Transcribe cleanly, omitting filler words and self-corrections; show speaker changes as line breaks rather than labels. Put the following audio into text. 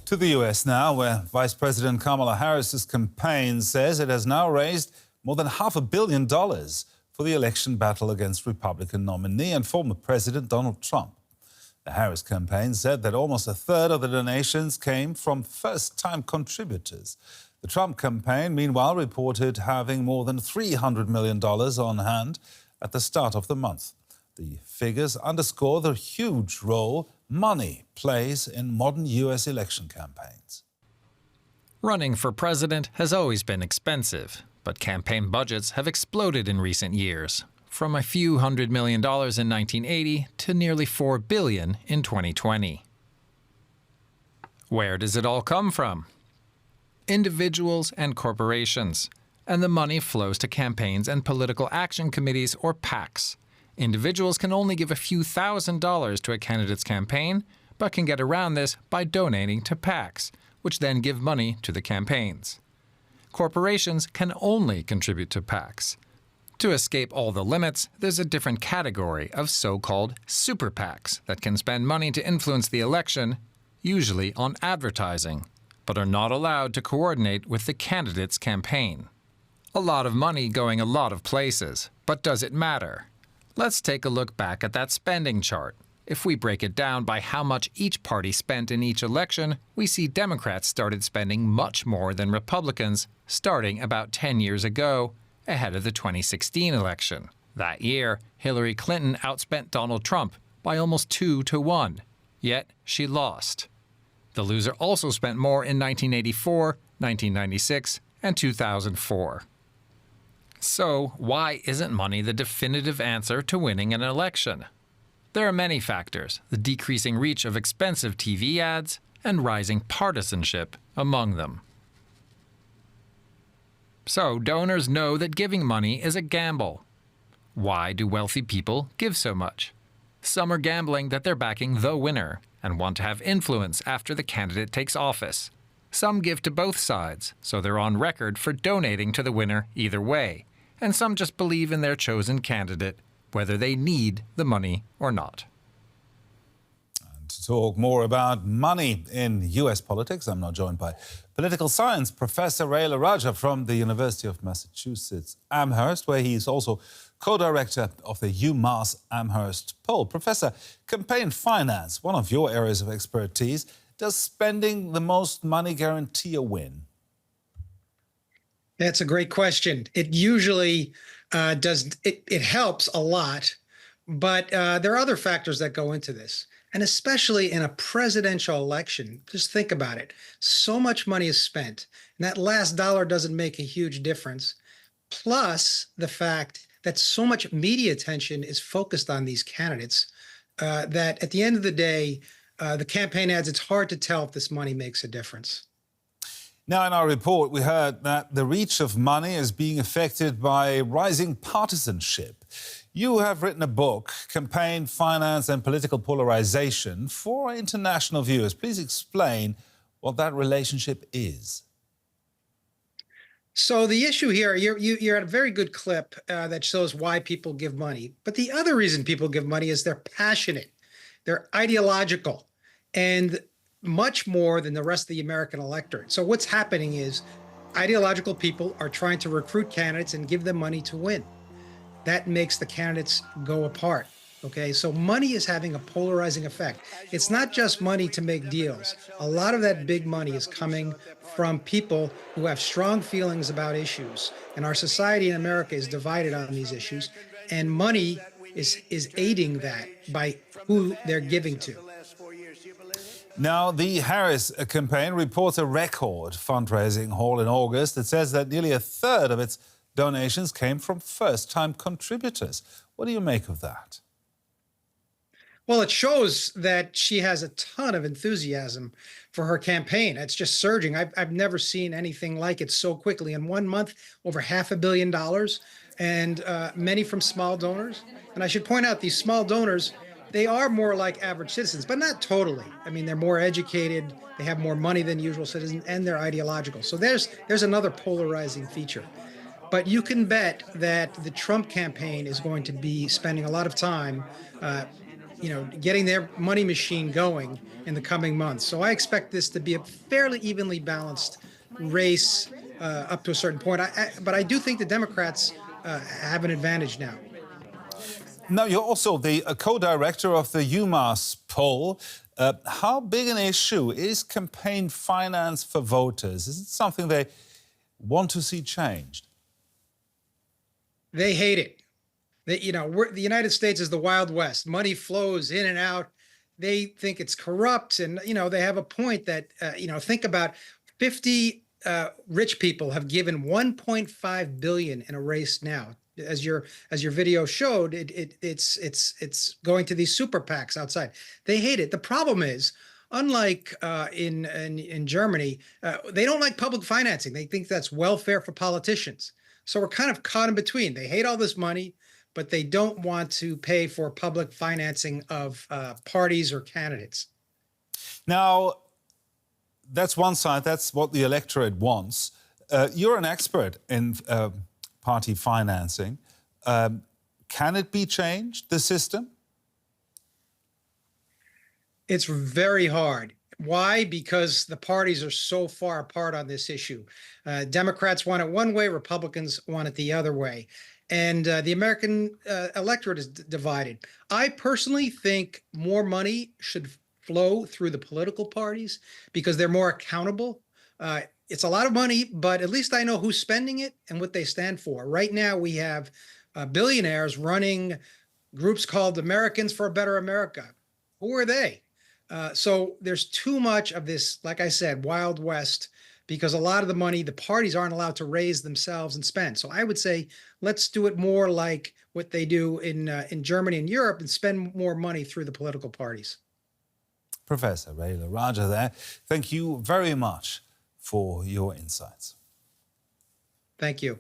To the US now, where Vice President Kamala Harris's campaign says it has now raised more than $500 million for the election battle against Republican nominee and former President Donald Trump. The Harris campaign said that almost a third of the donations came from first-time contributors. The Trump campaign, meanwhile, reported having more than $300 million on hand at the start of the month. The figures underscore the huge role money plays in modern U.S. election campaigns.
Running for president has always been expensive, but campaign budgets have exploded in recent years, from a few $100 million in 1980 to nearly $4 billion in 2020. Where does it all come from? Individuals and corporations, and the money flows to campaigns and political action committees, or PACs. Individuals can only give a few $1,000s to a candidate's campaign, but can get around this by donating to PACs, which then give money to the campaigns. Corporations can only contribute to PACs. To escape all the limits, there's a different category of so-called super PACs that can spend money to influence the election, usually on advertising, but are not allowed to coordinate with the candidate's campaign. A lot of money going a lot of places, but does it matter? Let's take a look back at that spending chart. If we break it down by how much each party spent in each election, we see Democrats started spending much more than Republicans starting about 10 years ago, ahead of the 2016 election. That year, Hillary Clinton outspent Donald Trump by almost 2 to 1, yet she lost. The loser also spent more in 1984, 1996, and 2004. So, why isn't money the definitive answer to winning an election? There are many factors, the decreasing reach of expensive TV ads and rising partisanship among them. So, donors know that giving money is a gamble. Why do wealthy people give so much? Some are gambling that they're backing the winner and want to have influence after the candidate takes office. Some give to both sides, so they're on record for donating to the winner either way. And some just believe in their chosen candidate, whether they need the money or not.
And to talk more about money in U.S. politics, I'm now joined by political science professor Ray Raja from the University of Massachusetts Amherst, where he is also co-director of the UMass Amherst Poll. Professor, campaign finance, one of your areas of expertise. Does spending the most money guarantee a win?
That's a great question. It usually does. It helps a lot, but there are other factors that go into this. And especially in a presidential election, just think about it. So much money is spent, and that last dollar doesn't make a huge difference. Plus the fact that so much media attention is focused on these candidates that at the end of the day, the campaign ads, it's hard to tell if this money makes a difference.
Now, in our report, we heard that the reach of money is being affected by rising partisanship. You have written a book, Campaign Finance and Political Polarization, for international viewers. Please explain what that relationship is.
So the issue here, you're at a very good clip that shows why people give money. But the other reason people give money is they're passionate, they're ideological, and much more than the rest of the American electorate. So what's happening is ideological people are trying to recruit candidates and give them money to win. That makes the candidates go apart. Okay, so money is having a polarizing effect. It's not just money to make deals. A lot of that big money is coming from people who have strong feelings about issues. And our society in America is divided on these issues. And money is aiding that by who they're giving to.
Now, the Harris campaign reports a record fundraising haul in August. It says that nearly a third of its donations came from first-time contributors. What do you make of that?
Well, it shows that she has a ton of enthusiasm for her campaign. It's just surging. I've never seen anything like it so quickly. In 1 month, over $500 million, and many from small donors. And I should point out, these small donors, they are more like average citizens, but not totally. I mean, they're more educated, they have more money than usual citizens, and they're ideological. So there's another polarizing feature. But you can bet that the Trump campaign is going to be spending a lot of time getting their money machine going in the coming months. So I expect this to be a fairly evenly balanced race up to a certain point. But I do think the Democrats have an advantage now.
Now, you're also the co-director of the UMass Poll. How big an issue is campaign finance for voters? Is it something they want to see changed?
They hate it. The United States is the Wild West. Money flows in and out. They think it's corrupt, and they have a point that think about 50 rich people have given 1.5 billion in a race now. As your video showed, it's going to these super PACs outside. They hate it. The problem is, unlike in Germany, they don't like public financing. They think that's welfare for politicians. So we're kind of caught in between. They hate all this money, but they don't want to pay for public financing of parties or candidates.
Now, that's one side. That's what the electorate wants. You're an expert in party financing. Can it be changed, the system?
It's very hard. Why? Because the parties are so far apart on this issue. Democrats want it one way, Republicans want it the other way. And the American electorate is divided. I personally think more money should flow through the political parties because they're more accountable. It's a lot of money, but at least I know who's spending it and what they stand for. Right now, we have billionaires running groups called Americans for a Better America. Who are they? So there's too much of this, like I said, Wild West, because a lot of the money, the parties aren't allowed to raise themselves and spend. So I would say, let's do it more like what they do in Germany and Europe and spend more money through the political parties.
Professor Raila Raja there, thank you very much for your insights.
Thank you.